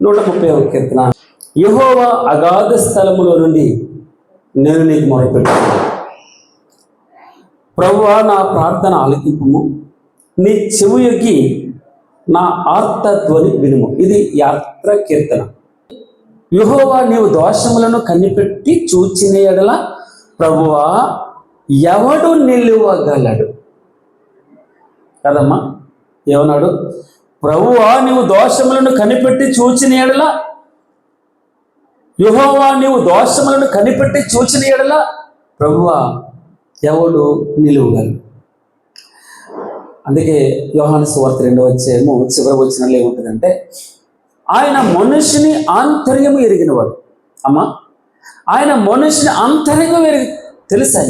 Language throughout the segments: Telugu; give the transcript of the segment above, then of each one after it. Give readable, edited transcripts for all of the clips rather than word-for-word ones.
130వ కీర్తన. యెహోవా అగాధ స్థలములో నుండి నేను నీకు మొరపెట్టుకున్నాను. ప్రభువా, నా ప్రార్థన ఆలకింపుము, నీ చెవుయొగ్గి నా ఆర్తధ్వని వినుము. ఇది యాత్ర కీర్తన. యెహోవా, నీవు దోషములను కనిపెట్టి చూచిన ఎడల ప్రభువా ఎవడు నిలువగలడు? కదమ్మా, ఏమన్నాడు? ప్రభువా, నీవు దోషములను కనిపెట్టి చూచిన ఎడల, యెహోవా నీవు దోషములను కనిపెట్టి చూచిన ఎడల ప్రభువా ఎవడు నిలువగలడు? అందుకే యోహాను సువార్త 2వ అధ్యాయము చివరి వచనంలో ఏముంటుందంటే, ఆయన మనుషుని ఆంతర్యము ఎరిగినవాడు. అమ్మా, ఆయన మనుషుని ఆంతర్యం తెలుసా?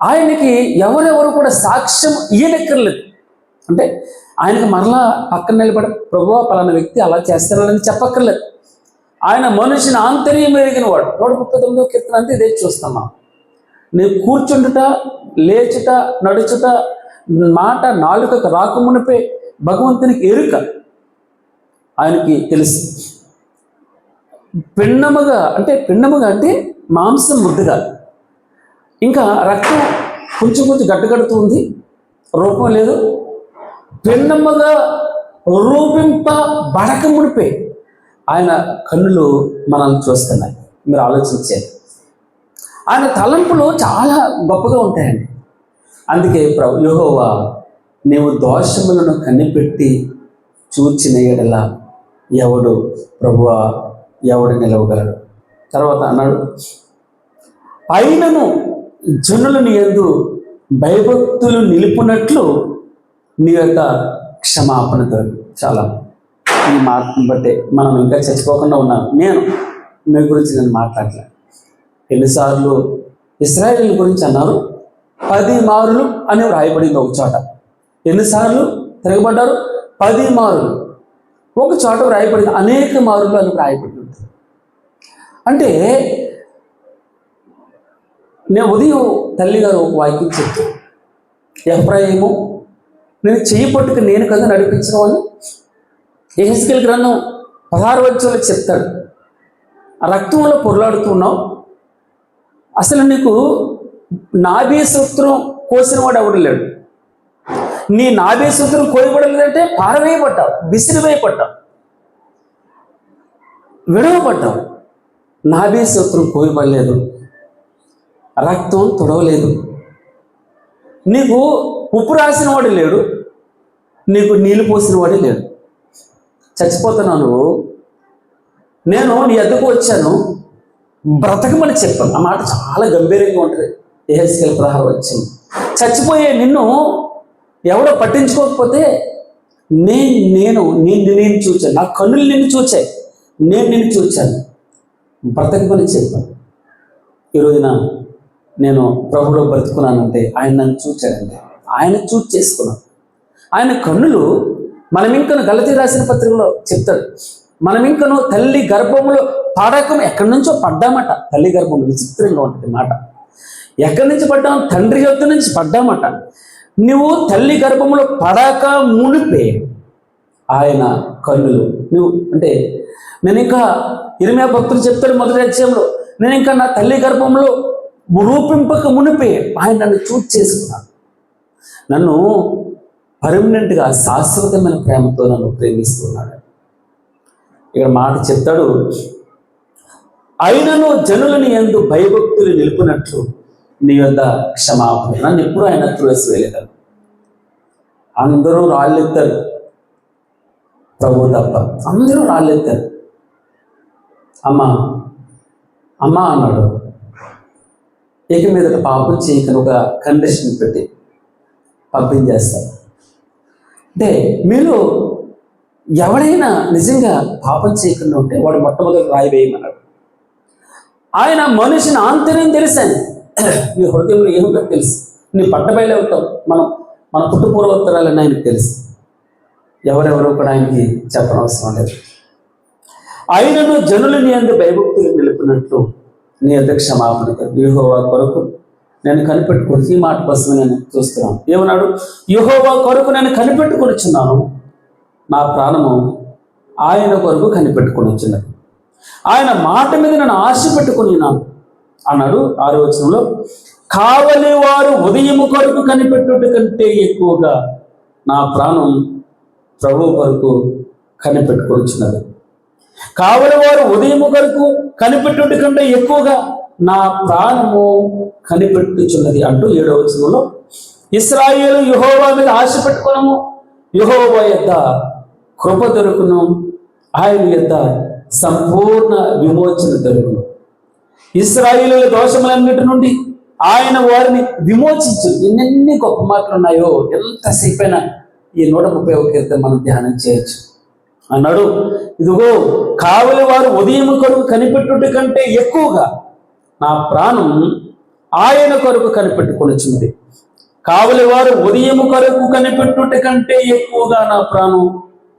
ఆయనకి ఎవరెవరు కూడా సాక్ష్యం ఇయ్యనక్కర్లేదు. అంటే ఆయనకి మరలా పక్కన నిలబడి ప్రభువా పలానా వ్యక్తి అలా చేస్తారని చెప్పక్కర్లేదు. ఆయన మనుషుని ఆంతర్యం ఎరిగిన వాడు. 139వ కీర్తన అంతే ఇదే చూస్తున్నాం. నీవు కూర్చుండుట, లేచుట, నడుచుట, మాట నాలుకకు రాకమునిపే భగవంతునికి ఎరుక ఆయనకి తెలుసు. పిండముగా అంటే మాంసం ముద్దగా, ఇంకా రక్తం కొంచెం గడ్డగడుతూ ఉంది, రూపం లేదు. పిండముగా రూపింపబడక మునిపే ఆయన కన్నులు మనల్ని చూస్తున్నాయి. మీరు ఆలోచించారు. ఆయన తలంపులు చాలా గొప్పగా ఉంటాయండి. అందుకే యెహోవా, నీవు దోషములను కనిపెట్టి చూచిన ఎడల ఎవడు ప్రభువా ఎవడు నిలవగలడు? తర్వాత అన్నాడు, అయినను జనులు నీ యందు భయభక్తులు నిలుపునట్లు నీ యొక్క క్షమాపణ దొరికి. చాలా ఈ మాటను బట్టే మనం ఇంకా చచ్చిపోకుండా ఉన్నాను. మీ గురించి నేను మాట్లాడలే. ఎన్నిసార్లు ఇశ్రాయేలు గురించి అన్నారు? 10 మారులు అని రాయబడింది ఒక చోట. ఎన్నిసార్లు తిరగబడ్డారు? 10 మారులు. ఒక చోట రాయబడింది అనేక మారులు అని రాయబడి ఉంటుంది. అంటే నేను ఉదయం తల్లిగారు ఒక వాక్యం చెప్తాను. ఎఫ్రాయిము నేను చెయ్యి పట్టుకు నేను కదా నడిపించిన వాళ్ళు. యెహెజ్కేలు గ్రంథం 16వ అధ్యాయంలో చెప్తాడు, ఆ రక్తంలో పొరలాడుతున్నావు, అసలు నీకు నాభి సూత్రం కోసిన వాడు ఎవడు లేడు. నీ నాభి సూత్రం కోయబడలేదంటే పారవేయబడ్డావు, విసిరివేయబడ్డావు, విడవబడ్డావు. నాభి సూత్రం కోయబడలేదు, రక్తం తొడవలేదు, నీకు ఉప్పు రాసిన వాడు లేడు, నీకు నీళ్ళు పోసిన వాడే లేడు. చచ్చిపోతున్నావు నువ్వు, నేను నీ ఎద్దకు వచ్చాను, బ్రతకమని చెప్పాను. ఆ మాట చాలా గంభీరంగా ఉంటుంది. యెహెజ్కేలు 16వ అధ్యాయం. చచ్చిపోయే నిన్ను ఎవడో పట్టించుకోకపోతే నేను చూచాను, నా కన్నులు నిన్ను చూచాయి, నేను నిన్ను చూచాను, బ్రతకమని చెప్పాను. ఈరోజున నేను ప్రభులో బ్రతుకున్నానంటే ఆయన నన్ను చూచాడంటే, ఆయన చూచి చేసుకున్నాను. ఆయన కన్నులు మనం ఇంకను గలతీ రాసిన పత్రికలో చెప్తాడు, మనం ఇంకను తల్లి గర్భంలో పడకం ఎక్కడి నుంచో పడ్డామట. తల్లి గర్భం విచిత్రంగా ఉంటుంది మాట. ఎక్కడి నుంచి పడ్డాం? తండ్రి యొద్ద నుంచి పడ్డామట. నువ్వు తల్లి గర్భంలో పడక మునిపే ఆయన కన్నులు నువ్వు అంటే నేను ఇంకా ఇర్మీయా భక్తులు చెప్తాడు మొదటి అధ్యాయంలో, నేను ఇంకా నా తల్లి గర్భంలో రూపింపక మునిపే ఆయన నన్ను చూచి చేసుకున్నాడు. నన్ను పర్మనెంట్గా శాశ్వతమైన ప్రేమతో నన్ను ప్రేమిస్తున్నాడు. ఇక్కడ మాట చెప్తాడు, అయినను జనులని యందు భయభక్తులు నిలుపునట్లు నీ యొద్ద క్షమాపణ. నన్ను ఎప్పుడు ఆయన త్రోసివేయలేదు. అందరూ రాళ్ళెత్తారు, ప్రభు తప్ప అందరూ రాళ్ళెత్తారు. అమ్మా అన్నాడు. ఇక మీదట పాపం చేయకని ఒక కండిషన్ పెట్టి పంపించేస్తారు. అంటే మీరు ఎవడైనా నిజంగా పాపం చేయకుండా ఉంటే వాడు మొట్టమొదటి రాయి వేయమన్నాడు. ఆయన మనిషిని ఆంతర్యం తెలుసాను. నీ హృదయంలో ఏమిటో తెలుసు, నీ పట్టబయలే ఉంటావు. మన పుట్టుపూర్వోత్తరాలని ఆయనకు తెలుసు. ఎవరెవరో కూడా ఆయనకి చెప్పనవసరం లేదు. ఆయనను జనులు నీ యందు భయభక్తులు నిలుపునట్లు నీ యొద్ద క్షమాపణ. యెహోవా కొరకు నేను కనిపెట్టుకుని, ఈ మాట కోసం నేను చూస్తున్నాను. ఏమన్నాడు? యెహోవా కొరకు నేను కనిపెట్టుకొనిచున్నాను, నా ప్రాణము ఆయన కొరకు కనిపెట్టుకొని వచ్చినది. ఆయన మాట మీద నన్ను ఆశ పెట్టుకున్నాను అన్నాడు. 6వ వచనంలో, కావలి వారు ఉదయము కొరకు కనిపెట్టుట కంటే ఎక్కువగా నా ప్రాణం ప్రభు కొరకు కనిపెట్టుకొచ్చినది. కావలి వారు ఉదయము కొరకు కనిపెట్టుట కంటే ఎక్కువగా నా ప్రాణము కనిపెట్టుచున్నది అంటూ 7వ వచనంలో, ఇశ్రాయేలు యెహోవా మీద ఆశ పెట్టుకున్నాము, యెహోవా యొద్ద కృప దొరుకును, ఆయన యొద్ద సంపూర్ణ విమోచన దొరుకును. ఇశ్రాయేలుల దోషములన్నిటి నుండి ఆయన వారిని విమోచించు. ఎన్నెన్ని గొప్ప మాటలు ఉన్నాయో, ఎంతసేపైనా ఈ 131వ కీర్తన మనం ధ్యానం చేయొచ్చు. అన్నాడు, ఇదిగో కావలి వారు ఉదయం కొరకు కనిపెట్టుట కంటే ఎక్కువగా నా ప్రాణం ఆయన కొరకు కనిపెట్టుకొనిచున్నది. కావలి వారు ఉదయం కొరకు కనిపెట్టుట కంటే ఎక్కువగా నా ప్రాణం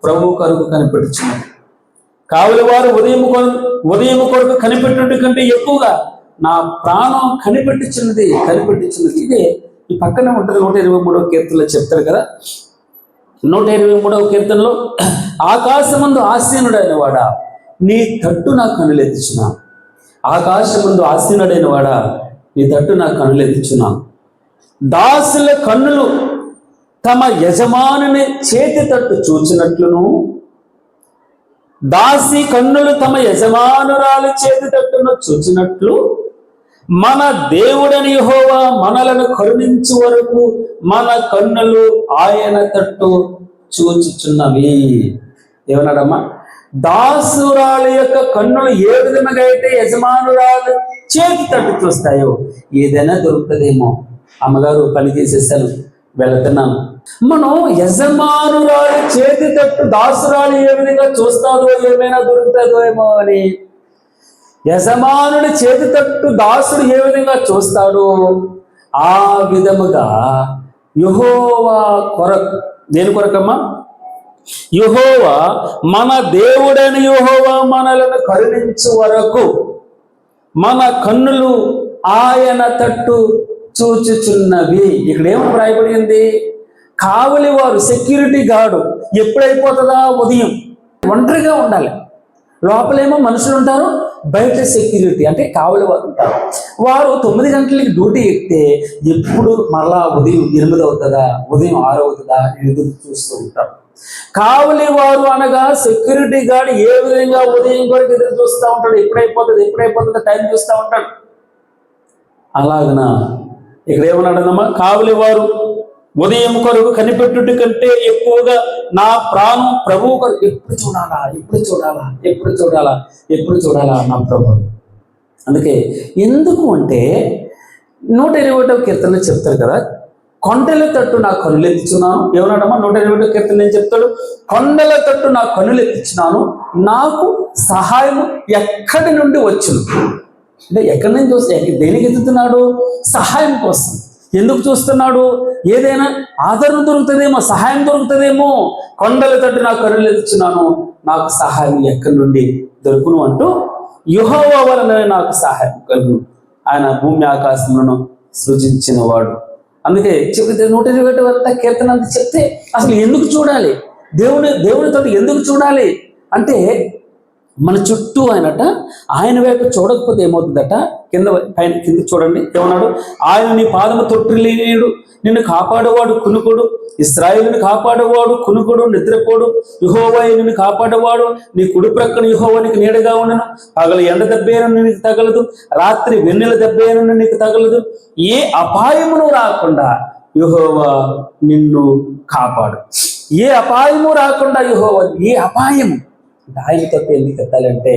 ప్రభు కొరకు కనిపెట్టుచున్నది. కావలి వారు ఉదయం కొరకు కనిపెట్టుట కంటే ఎక్కువగా నా ప్రాణం కనిపెట్టుచున్నది. ఇదే ఈ పక్కనే ఉంటుంది 123వ కీర్తనలో చెప్తారు కదా. 123వ కీర్తనలో, ఆకాశమందు ఆసీనుడైన వాడా నీ తట్టు నా కనులెత్తుచున్నాను. ఆకాశమందు ఆసీనుడైన వాడా నీ తట్టు నా కనులెత్తుచున్నాను. దాసుల కన్నులు తమ యజమానుని చేతి తట్టు చూచినట్లును, దాసి కన్నులు తమ యజమానురాలి చేతి తట్టును చూచినట్లు మన దేవుడని యెహోవా మనలను కరుణించు వరకు మన కన్నులు ఆయన తట్టు చూచుచున్నవి. ఏమన్నాడమ్మా? దాసురాలి యొక్క కన్నులు ఏ విధంగా అయితే యజమానురాలు చేతి తట్టు చూస్తాయో, ఏదైనా దొరుకుతుందేమో, అమ్మగారు పని చేసేసాను వెళుతున్నాను, మనం యజమానురాలు చేతి తట్టు దాసురాలు ఏ విధంగా చూస్తాదో, ఏమైనా దొరుకుతుందో ఏమో అని, యజమానుడి చేతి తట్టు దాసుడు ఏ విధంగా చూస్తాడో ఆ విధముగా యెహోవా కొరకు, దేని కొరకమ్మా? యెహోవా మన దేవుడని యెహోవా మనలను కరుణించు వరకు మన కన్నులు ఆయన తట్టు చూచుచున్నవి. ఇక్కడ ఏమో రాయబడింది? కావలి వారు, సెక్యూరిటీ గార్డు ఎప్పుడైపోతుందా? ఉదయం. ఒంటరిగా ఉండాలి. లోపలేమో మనుషులు ఉంటారు, బయట సెక్యూరిటీ అంటే కావలి వారు ఉంటారు. వారు 9 గంటలకి డ్యూటీ ఎక్కితే ఎప్పుడు మరలా ఉదయం 8 అవుతుందా, ఉదయం 6 అవుతుందా ఎదురు చూస్తూ ఉంటారు. కావలి వారు అనగా సెక్యూరిటీ గార్డ్ ఏ విధంగా ఉదయం కొరకు ఎదురు చూస్తూ ఉంటాడు, ఎప్పుడైపోతుందో టైం చూస్తూ ఉంటాడు. అలాగన ఇక్కడ ఏమన్నాడన్నమ్మా? కావలి వారు ఉదయం కొరకు కనిపెట్టుట కంటే ఎక్కువగా నా ప్రాణం ప్రభువు కొరకు ఎప్పుడు చూడాలా నా ప్రభు. అందుకే ఎందుకు అంటే 121వ కీర్తనలో చెప్తారు కదా, కొండల తట్టు నా కనులెత్తుచున్నాను. ఏమన్నాడమ్మా? 121వ కీర్తన ఏం చెప్తాడు? కొండల తట్టు నా కనులెత్తుచున్నాను, నాకు సహాయం ఎక్కడి నుండి వచ్చును. అంటే ఎక్కడి నుంచి చూస్తే దేనికి ఎత్తుతున్నాడు? సహాయం కోసం. ఎందుకు చూస్తున్నాడు? ఏదైనా ఆదరణ దొరుకుతుందేమో, సహాయం దొరుకుతుందేమో. కొండల తట్టు నా కనులెత్తుచున్నాను, నాకు సహాయం ఎక్కడి నుండి దొరుకును అంటూ, యెహోవా వలన నాకు సహాయం కలుగును, ఆయన భూమి ఆకాశములను సృజించిన వాడు. అందుకే చెబితే 121వ కీర్తన అంతా చెప్తే అసలు ఎందుకు చూడాలి? దేవునితో ఎందుకు చూడాలి అంటే, మన చుట్టూ ఆయన వైపు చూడకపోతే ఏమవుతుందట? కింద చూడండి, ఏమన్నాడు? ఆయన నీ పాదము తొట్టిల్లేడు, నిన్ను కాపాడేవాడు కునుకుడు, ఇశ్రాయేలుని కాపాడేవాడు కునుకుడు, నిద్రపోడు. యెహోవా నిన్ను కాపాడేవాడు, నీ కుడి ప్రక్కన యెహోవా నీకు నీడగా ఉండను. పగలు ఎండ దెబ్బేనని నీకు తగలదు, రాత్రి వెన్నెల దెబ్బేనని నీకు తగలదు. ఏ అపాయమును రాకుండా యెహోవా నిన్ను కాపాడు. ఏ అపాయము రాకుండా యెహోవా, ఏ అపాయము ఆయన తట్టు ఎందుకు ఎత్తాలంటే,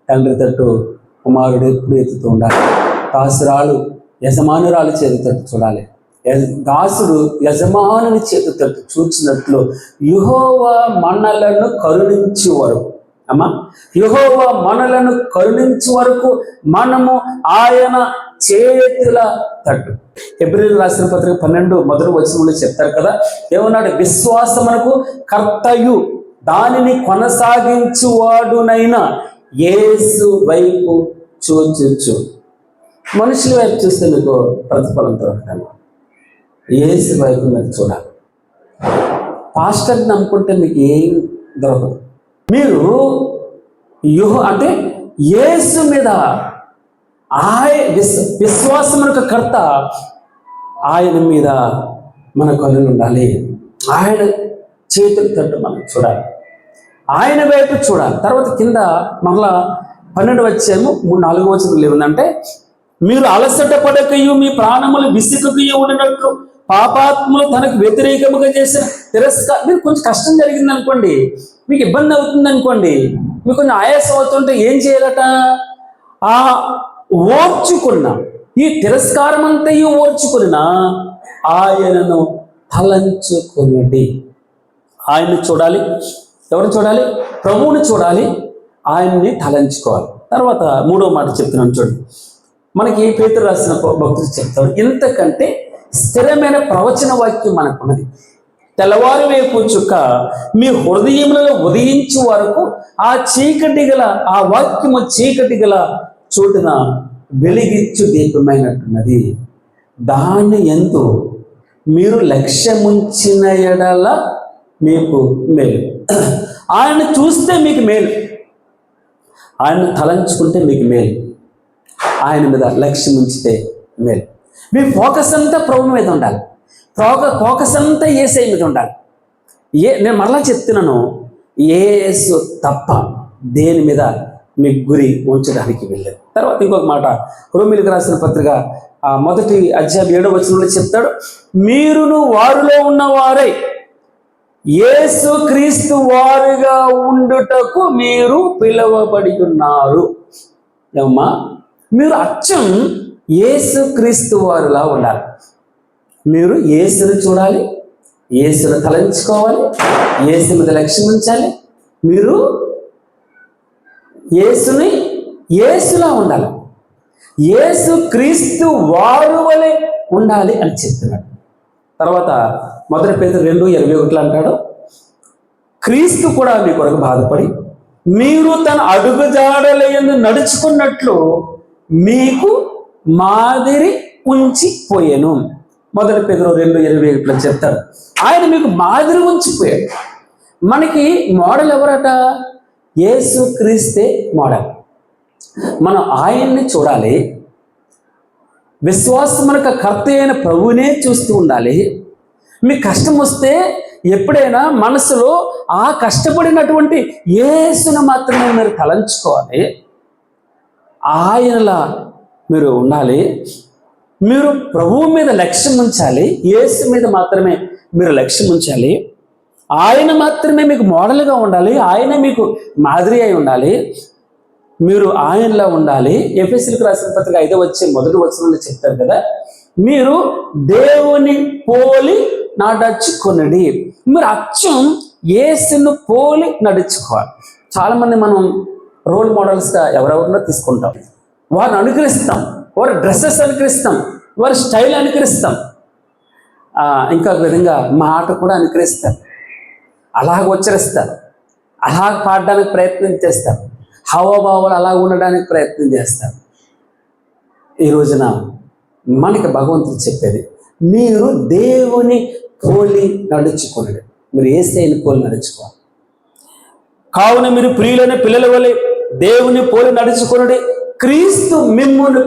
తండ్రి తట్టు కుమారుడు ఎప్పుడు ఎత్తుతూ ఉండాలి. దాసురాలు యజమానురాలు చేతి తట్టు చూడాలి. దాసుడు యజమానుని చేతి తట్టు చూచినట్లు యెహోవా మనలను కరుణించే వరకు, యెహోవా మనలను కరుణించే వరకు మనము ఆయన చేతుల తట్టు. హెబ్రీయులకు రాసిన పత్రిక 12 మొదటి వచనంలో చెప్తారు కదా, ఏమన్నాడు? విశ్వాసమునకు కర్తయు దానిని కొనసాగించువాడునైనా యేసు వైపు చూచు. మనుషుల వైపు చూస్తే నీకు ప్రతిఫలం దొరకదు, యేసు వైపు మీరు చూడాలి. పాస్టర్ని నమ్ముకుంటే మీకు ఏం దొరకదు. మీరు అంటే యేసు మీద విశ్వాసమునకు కర్త ఆయన మీద మన కన్నులు ఉండాలి. ఆయన చేతులు తట్టు మనం చూడాలి, ఆయన వైపు చూడాలి. తర్వాత కింద మరలా 12 వచ్చేమో 4 వచనాలు ఏముందంటే, మీరు అలసట పడకయు మీ ప్రాణములు విసుకయు ఉండినట్లు పాపాత్ములు తనకు వ్యతిరేకముగా చేసిన మీరు కొంచెం కష్టం జరిగింది అనుకోండి, మీకు ఇబ్బంది అవుతుంది అనుకోండి, మీకు కొంచెం ఆయాసం అవుతుంటే ఏం చేయాలట? ఆ ఓర్చుకున్న ఈ తిరస్కారం అంతయు ఓర్చుకున్న ఆయనను తలంచుకున్నది. ఆయన్ని చూడాలి. ఎవరు చూడాలి? ప్రభువుని చూడాలి, ఆయన్ని తలంచుకోవాలి. తర్వాత 3వ మాట చెప్తున్నాను చూడండి. మనకి పేతురు రాసిన భక్తులు చెప్తారు, ఇంతకంటే స్థిరమైన ప్రవచన వాక్యం మనకున్నది. తెల్లవారు వైపు చుక్క మీ హృదయములలో ఉదయించు వరకు ఆ చీకటి గల ఆ వాక్యము చీకటి గల చోటున వెలిగించు దీపమైనట్టున్నది. దాన్ని ఎందు మీరు లక్ష్యముంచిన ఎడల మీకు మేలు. ఆయన చూస్తే మీకు మేలు, ఆయన తలంచుకుంటే మీకు మేలు, ఆయన మీద లక్ష్యం ఉంచితే మేలు. మీ ఫోకస్ అంతా ప్రభు మీద ఉండాలి, ఫోకస్ అంతా యేసయ్య మీద ఉండాలి. నేను మరలా చెప్తున్నాను, యేసు తప్ప దేని మీద మీ గురి ఉంచడానికి వెళ్ళలేదు. తర్వాత ఇంకొక మాట, రోమీయులకు రాసిన పత్రిక 1వ అధ్యాయం 7వ వచనంలో చెప్తాడు, మీరును వారిలో ఉన్నవారై యేసు క్రీస్తు వారుగా ఉండుటకు మీరు పిలువబడి ఉన్నారు. ఏమమ్మా, మీరు అచ్చం యేసు క్రీస్తు వారులా ఉండాలి. మీరు యేసును చూడాలి, యేసును తలంచుకోవాలి, యేసు మీద లక్ష్యం ఉంచాలి. మీరు యేసులా ఉండాలి, యేసు క్రీస్తు వారు వలె ఉండాలి అని చెప్తున్నాడు. తర్వాత 1 పేతురు 2:21 అంటాడు, క్రీస్తు కూడా మీ కొరకు బాధపడి మీరు తన అడుగుజాడలయందు నడుచుకున్నట్లు మీకు మాదిరి ఉంచిపోయాను. 1 పేతురు 2:21 చెప్తాడు, ఆయన మీకు మాదిరి ఉంచిపోయాడు. మనకి మోడల్ ఎవరట? యేసు క్రీస్తే మోడల్. మనం ఆయన్ని చూడాలి, విశ్వాసమునకు కర్త అయిన ప్రభువునే చూస్తూ ఉండాలి. మీకు కష్టం వస్తే ఎప్పుడైనా మనసులో ఆ కష్టపడినటువంటి యేసును మాత్రమే మీరు తలంచుకోవాలి, ఆయనలా మీరు ఉండాలి. మీరు ప్రభువు మీద లక్ష్యం ఉంచాలి, యేసు మీద మాత్రమే మీరు లక్ష్యం ఉంచాలి. ఆయన మాత్రమే మీకు మోడల్గా ఉండాలి, ఆయన మీకు మాదిరి అయి ఉండాలి, మీరు ఆయనలా ఉండాలి. ఎఫెసీయులకు రాసిన పత్రిక 5వ అధ్యాయం 1వ వచనంలో చెప్తారు కదా, మీరు దేవుని పోలి నడుచుకొనుడి. మీరు అచ్చం యేసును పోలి నడుచుకోవాలి. చాలామంది మనం రోల్ మోడల్స్గా ఎవరెవరినో తీసుకుంటాం, వారిని అనుకరిస్తాం, వారి డ్రెస్సెస్ అనుకరిస్తాం, వారి స్టైల్ అనుకరిస్తాం, ఇంకా విధంగా మాట కూడా అనుకరిస్తారు, అలాగ ఉచ్చరిస్తారు, అలాగ పాడడానికి ప్రయత్నం చేస్తారు, హావభావాలు అలా ఉండడానికి ప్రయత్నం చేస్తారు. ఈ రోజున మనకి భగవంతుడు చెప్పేది, మీరు దేవుని పోలి నడుచుకోండి, మీరు యేసయ్యని పోలి నడుచుకోవాలి. కావున మీరు ప్రియులైన పిల్లల వలె దేవుని పోలి నడుచుకోండి. క్రీస్తు మిమ్మును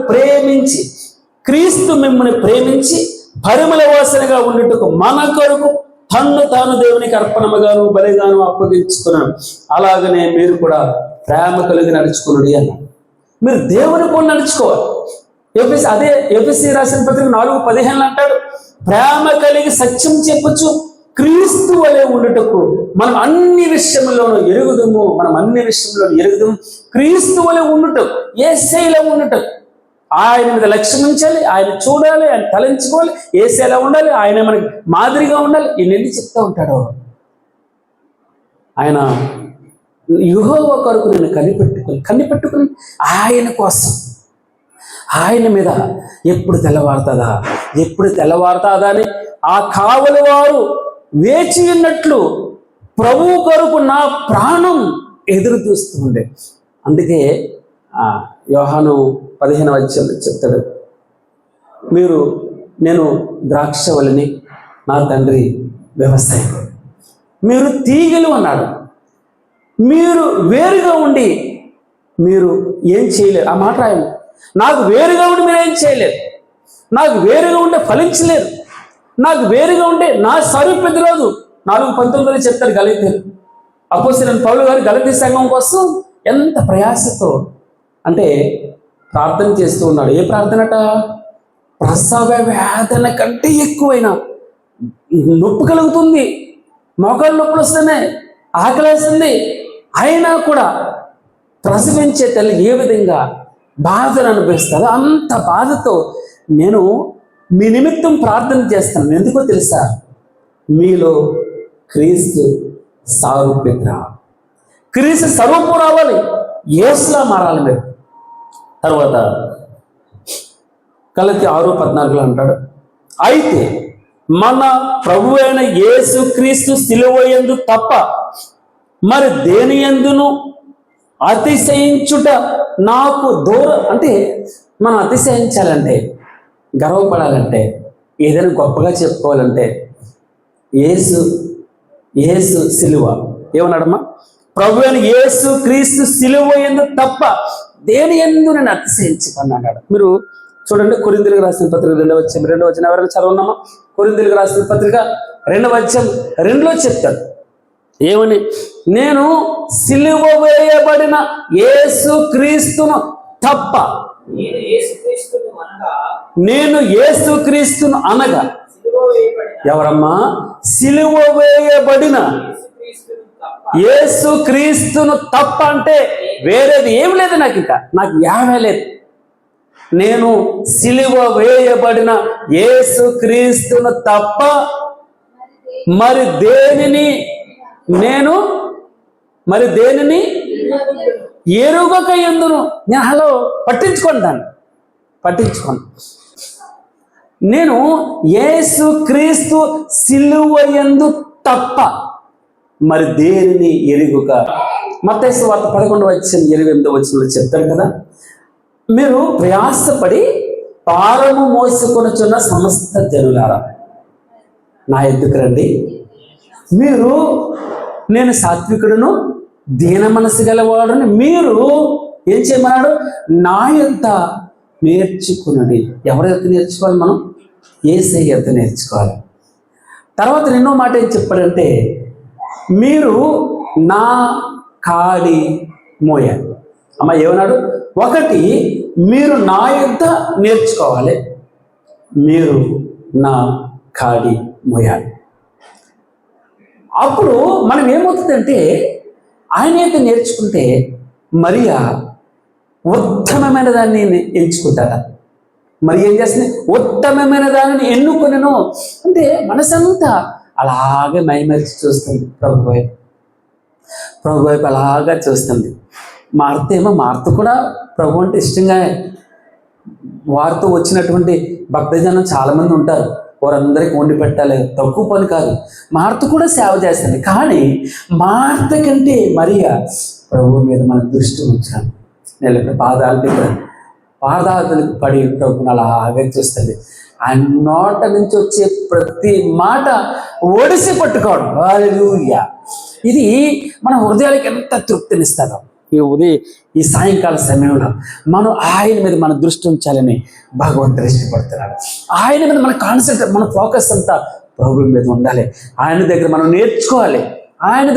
ప్రేమించి పరిమళ వాసనగా ఉండుటకు మన కొరకు తన్ను తాను దేవునికి అర్పణముగాను బలిగాను అప్పగించుకున్నాను. అలాగనే మీరు కూడా ప్రేమ కలిగి నడుచుకునుడి అన్నాడు. మీరు దేవుని పోలి నడుచుకోవాలి. ఎఫెసీ రాసిన పత్రిక 4:15 అంటాడు, ప్రేమ కలిగి సత్యం చెప్పచ్చు క్రీస్తు వలె ఉండుటకు మనం అన్ని విషయంలోనూ ఎరుగుదుము. క్రీస్తు వలె ఉండుటకు, యేసయ్యలా ఉండుటకు, ఆయన మీద లక్ష్యం ఉంచాలి, ఆయన చూడాలి, ఆయన తలంచుకోవాలి, యేసయ్యలా ఉండాలి, ఆయన మనకి మాదిరిగా ఉండాలి. ఎన్ని చెప్తా ఉంటాడు ఆయన. యెహోవా కొరకు నేను కనిపెట్టుకుని ఆయన కోసం, ఆయన మీద ఎప్పుడు తెల్లవారుతుందా అని ఆ కావలి వారు వేచి ఉన్నట్లు ప్రభువు కొరకు నా ప్రాణం ఎదురు చూస్తూ ఉండే. అందుకే యోహాను 15వ అధ్యాయంలో చెప్తాడు, నేను ద్రాక్షవల్లిని, నా తండ్రి వ్యవసాయకుడు. మీరు తీగలు అన్నాడు. మీరు వేరుగా ఉండి మీరు ఏం చేయలేరు. ఆ మాట రాయండి. నాకు వేరుగా ఉండి మీరు ఏం చేయలేరు. నాకు వేరుగా ఉంటే ఫలించలేరు. నాకు వేరుగా ఉంటే నా స్వరూపం ఎదురదు. 4:19 చెప్తారు గలతీయులు. అపోస్తలుడైన పౌలు గారు గలతీ సంఘం కోసం ఎంత ప్రయాసతో అంటే ప్రార్థన చేస్తూ ఉన్నాడు. ఏ ప్రార్థనట? ప్రసవ వేదన కంటే ఎక్కువైన నొప్పి కలుగుతుంది, మోకాళ్ళు నొప్పులు వస్తున్నాయి, ఆకలేస్తుంది, అయినా కూడా ప్రసవించే తల్లి ఏ విధంగా బాధను అనుభవిస్తారో అంత బాధతో నేను మీ నిమిత్తం ప్రార్థన చేస్తాను. ఎందుకో తెలుసా? మీలో క్రీస్తు సారూప్యత రావాలి. క్రీస్తు స్వరూపం రావాలి. యేసులా మారాలి మీరు. తర్వాత గలతీ 6:14 అంటాడు, అయితే మన ప్రభు అయిన యేసు క్రీస్తు సిలువ యందు తప్ప మరి దేని యందును అతిశయించుట నాకు దూరం. అంటే మనం అతిశయించాలంటే, గర్వపడాలంటే, ఏదైనా గొప్పగా చెప్పుకోవాలంటే యేసు సిలువ ఏమన్నాడమ్మా? ప్రభు అయిన యేసు క్రీస్తు సిలువ యందు తప్ప దేని యందు నేను అతిశయించుకున్నాడు. మీరు చూడండి, కొరింథీయులకు రాసిన పత్రిక 2వ అధ్యాయం ఎవరైనా చదవన్నామా? కొరింథీయులకు రాసిన పత్రిక 2వ అధ్యాయం 2లో చెప్తాడు ఏమని? నేను సిలువ వేయబడిన యేసు క్రీస్తును తప్ప, నేను యేసు క్రీస్తును అనగా ఎవరమ్మా? సిలువ వేయబడిన యేసు క్రీస్తును తప్ప అంటే వేరేది ఏం లేదు. నాకు యావే లేదు. నేను సిలువ వేయబడిన యేసు క్రీస్తును తప్ప మరి దేనిని ఎరుగక ఎందును. నేను హలో పట్టించుకోండి, దాన్ని పట్టించుకోండి. నేను యేసు క్రీస్తు సిలువ యందు తప్ప మరి దేనిని ఎరుగుక. మత్తయి సువార్త 11వ అధ్యాయం 28వ వచనంలో చెప్తారు కదా, మీరు ప్రయాసపడి భారము మోసుకొనుచున్న సమస్త జనులారా నా ఎద్దుకు రండి. నేను సాత్వికుడును దీన మనసు గలవాడుని మీరు ఏం చేయమన్నాడు? నా యొద్ద నేర్చుకున్నది. ఎవరి యొద్ద నేర్చుకోవాలి? మనం యేసయ్య యొద్ద నేర్చుకోవాలి. తర్వాత రెండో మాట ఏం చెప్పాడంటే, మీరు నా కాడి మోయాలి. అమ్మ ఏమన్నాడు? ఒకటి, మీరు నా యొద్ద నేర్చుకోవాలి, మీరు నా కాడి మోయాలి. అప్పుడు మనం ఏమవుతుందంటే, ఆయన యొక్క నేర్చుకుంటే మరియా ఉత్తమమైన దాన్ని ఎంచుకుంటారా? మరి ఏం చేస్తుంది? ఉత్తమమైన దానిని ఎన్నుకొనెను అంటే మనసంతా అలాగే మైమరిచి చూస్తుంది ప్రభు వైపు అలాగా చూస్తుంది. మార్త కూడా ప్రభు అంటే ఇష్టంగా, వారితో వచ్చినటువంటి భక్తజనం చాలామంది ఉంటారు, వారందరికీ వండి పెట్టాలి, తక్కువ పని కాదు. మార్త కూడా సేవ చేస్తుంది. కానీ మార్త కంటే మరియా ప్రభు మీద మన దృష్టి ఉంచాలి. నేను పాదాలకు పడి ప్రభుని అలాగే చూస్తుంది. ఆయన నోట నుంచి వచ్చే ప్రతి మాట ఒడిసి పట్టుకోవడం. హల్లెలూయా! ఇది మన హృదయాలకు ఎంత తృప్తినిస్తాడో. ఈ సాయంకాల సమయంలో మనం ఆయన మీద మన దృష్టి ఉంచాలని భగవంతుడు ఇష్టపడుతున్నాడు. ఆయన మీద మన కాన్సెప్ట్, మన ఫోకస్ అంతా ప్రభు మీద ఉండాలి. ఆయన దగ్గర మనం నేర్చుకోవాలి, ఆయన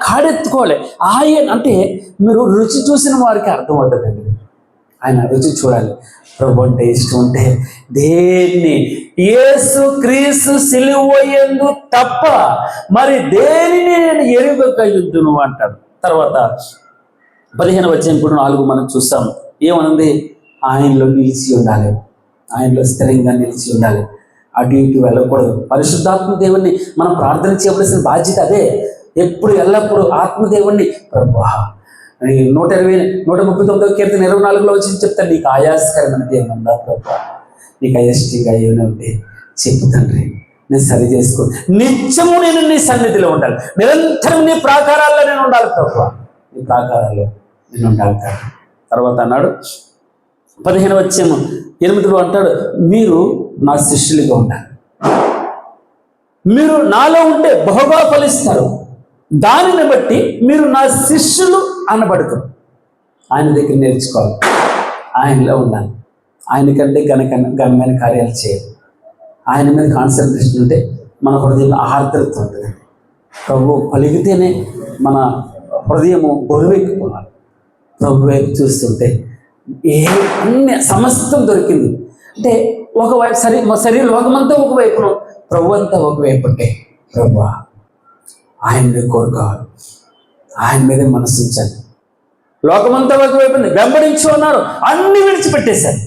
కాడెత్తుకోవాలి. ఆయన అంటే మీరు రుచి చూసిన వారికి అర్థమవుతుందండి. ఆయన రుచి చూడాలి. ప్రభు అంటే ఇష్టం ఉంటే దేన్ని యేసు క్రీస్తు సిలువ యందు తప్ప మరి దేనిని నేను ఎరుగక యుద్ధును అంటాడు. తర్వాత 15వ అధ్యాయం 4 మనం చూస్తాం. ఏమనుంది? ఆయనలో నిలిచి ఉండాలి, ఆయనలో స్థిరంగా నిలిచి ఉండాలి, అటు ఇటు వెళ్ళకూడదు. పరిశుద్ధాత్మ దేవుణ్ణి మనం ప్రార్థన చేయవలసిన బాధ్యత అదే. ఎప్పుడు ఎల్లప్పుడూ ఆత్మదేవుణ్ణి ప్రభువా 139వ కీర్తన 24లో వచ్చి చెప్తాను, నీకు ఆయాసకరమైన దేవుని ఉందా ప్రభువా, నీకు అయస్టిగా ఏమైనా ఉంటే చెప్పు తండ్రి, నేను సరి చేసుకో. నిత్యము నేను నీ సన్నిధిలో ఉండాలి, నిరంతరం నీ ప్రాకారాల్లో నేను ఉండాలి ప్రభువా, నీ ప్రాకారాల్లో నేను ఉండాలి. తర్వాత అన్నాడు 15వ అధ్యాయం 8లో అంటాడు, మీరు నా శిష్యులుగా ఉండాలి. మీరు నాలో ఉంటే బహుగా ఫలిస్తారు, దానిని బట్టి మీరు నా శిష్యులు అనబడతారు. ఆయన దగ్గర నేర్చుకోవాలి, ఆయనలో ఉండాలి, ఆయనకంటే ఘనమైన కార్యాలు చేయాలి. ఆయన మీద కాన్సన్ట్రేషన్ ఉంటే మన హృదయంలో ఆర్ద్రత ఉంటుంది. ప్రభు పలిగితేనే మన హృదయము బరువెక్కిపోవాలి. ప్రభు వైపు చూస్తుంటే అన్ని సమస్తం దొరికింది అంటే ఒకవైపు శరీర లోకమంతా ఒకవైపును, ప్రభు అంతా ఒకవైపు ఉంటే ప్రభు ఆయన మీద కోరుకోవాలి, ఆయన మీదే మనసు ఉంచాలి. లోకమంతా ఒకవైపు వెంబడించు అన్నారు, అన్ని విడిచిపెట్టేశారు.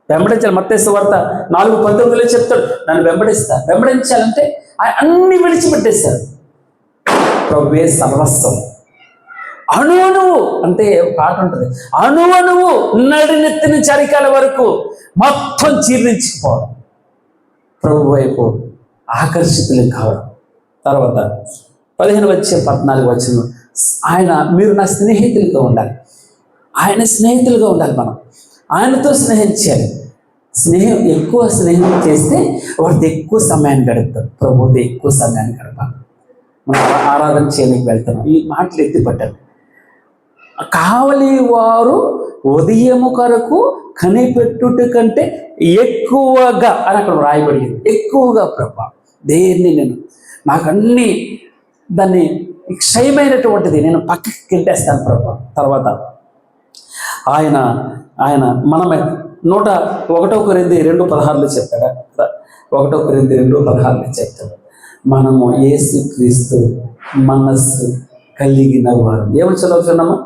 వెంబడించాలి. మత్తయి సువార్త 4:19 చెప్తాడు, నన్ను వెంబడించాలంటే అన్ని విడిచిపెట్టేశారు. ప్రభువే సర్వస్వం. అణువణువు అంటే పాట ఉంటుంది, అణువణువు నడినెత్తిన చరికాల వరకు మొత్తం జీర్ణించుకుపోవడం, ప్రభు వైపు ఆకర్షితులు కావడం. తర్వాత 15-14 ఆయన మీరు నా స్నేహితులుగా ఉండాలి. ఆయన స్నేహితులుగా ఉండాలి. మనం ఆయనతో స్నేహం చేయాలి. ఎక్కువ స్నేహం చేస్తే వాడితో ఎక్కువ సమయాన్ని గడుపుతాం, ప్రభుతో ఎక్కువ సమయాన్ని గడపాలి. మనం ఆరాధన చేయడానికి వెళ్తున్నాం, ఈ మాటలు ఎత్తిపట్టాలి. కావలి వారు ఉదయము కొరకు కనిపెట్టుట కంటే ఎక్కువగా అని అక్కడ రాయబడింది. ఎక్కువగా ప్రభా దేన్ని నాకు అన్ని దాన్ని క్షయమైనటువంటిది నేను పక్కకి కింటేస్తాను ప్రభా. తర్వాత ఆయన మనమే 1 కొరింథీ 2:16 చెప్తాడు. 1 కొరింథీ 2:16 చెప్తాడు, మనము యేసుక్రీస్తు మనస్సు కలిగిన వారు. ఏమని చదువుతున్నాము?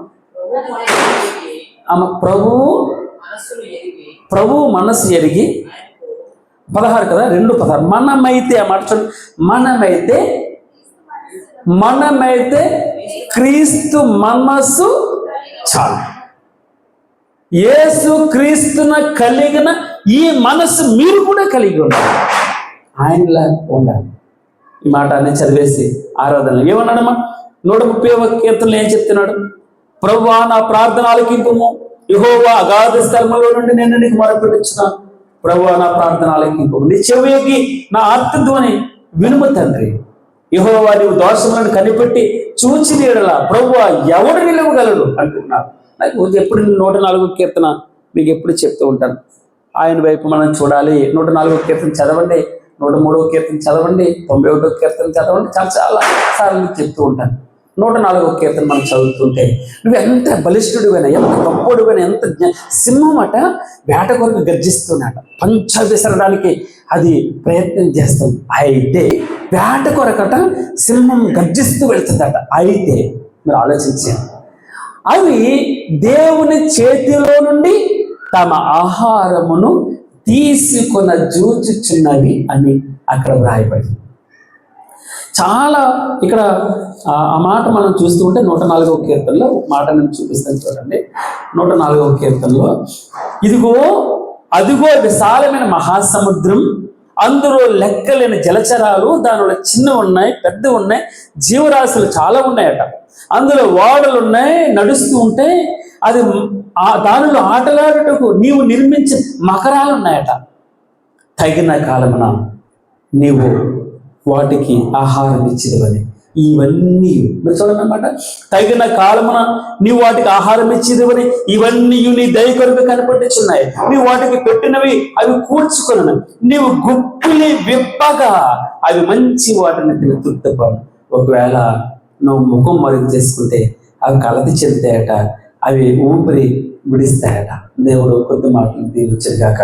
ప్రభు మనస్సు ఎరిగి 16 కదా, 2:16 మనమైతే ఆ మాట చూడండి, మనమైతే క్రీస్తు మనస్సు చాలు. యేసు క్రీస్తున కలిగిన ఈ మనస్సు మీరు కూడా కలిగి ఉండాలి, ఆయనలా ఉండాలి. ఈ మాట అన్ని చదివేసి ఆరాధనలు ఏమన్నాడమ్మా? 130వ కీర్తనలో ఏం చెప్తున్నాడు? ప్రభువా నా ప్రార్థన ఆలకింపుము, యెహోవా అగాధ స్థలములో నుండి నేను నీకు మొరపెట్టుచున్నాను. ప్రభువా నా ప్రార్థన ఆలకింపుము, నీ చెవికి నా ఆర్తధ్వని వినుము తండ్రి. యెహోవా నీవు దోషములను కనిపెట్టి చూచిన యెడల ప్రభువా ఎవడు నిలవగలడు అంటున్నారు. నాకు ఎప్పుడు 104వ కీర్తన మీకు ఎప్పుడు చెప్తూ ఉంటాను, ఆయన వైపు మనం చూడాలి. 104వ కీర్తన చదవండి, 103వ కీర్తన చదవండి, 91వ కీర్తన చదవండి, చాలా సార్లు మీకు చెప్తూ ఉంటాను. 104వ కీర్తన మనం చదువుతుంటే నువ్వు ఎంత బలిష్ఠుడివైనా, ఎంత గొప్పడివైనా, ఎంత సింహం అట వేట కొరకు గర్జిస్తున్నాట, పంచ విసరడానికి అది ప్రయత్నం చేస్తుంది. అయితే వేట కొరకట సింహం గర్జిస్తూ వెళ్తుందట. అయితే మీరు ఆలోచించారు, అవి దేవుని చేతిలో నుండి తమ ఆహారమును తీసుకొన జూచుచున్నవి అని అక్కడ వ్రాయబడింది. చాలా ఇక్కడ ఆ మాట మనం చూస్తూ ఉంటే 104వ కీర్తనలో మాట నేను చూపిస్తాను చూడండి. 104వ కీర్తనలో అదిగో విశాలమైన మహాసముద్రం, అందులో లెక్కలేని జలచరాలు, దానిలో చిన్న ఉన్నాయి, పెద్ద ఉన్నాయి, జీవరాశులు చాలా ఉన్నాయట. అందులో ఓడలు ఉన్నాయి, నడుస్తూ ఉంటే అది దానిలో ఆటలాడుటకు నీవు నిర్మించిన మకరాలు ఉన్నాయట. తగిన కాలమున నీవు వాటికి ఆహారం ఇచ్చినవని. ఇవన్నీ మీరు చూడండి అన్నమాట, తగిన కాలమున నీవు వాటికి ఆహారం ఇచ్చినవని ఇవన్నీ నీ దయ కొరకు కనపడుచున్నాయి. నీవు వాటికి పెట్టినవి అవి కూర్చుకున్నాను, నీవు గుప్పిలి విప్పగా అవి మంచి వాటిని తిని తృప్తిపడు. ఒకవేళ నువ్వు ముఖం మరుగు చేసుకుంటే అవి కలత చెందుతాయట, అవి ఊపిరి విడిస్తాయట. దేవుడు కొద్ది మాటలు దీవించగాక.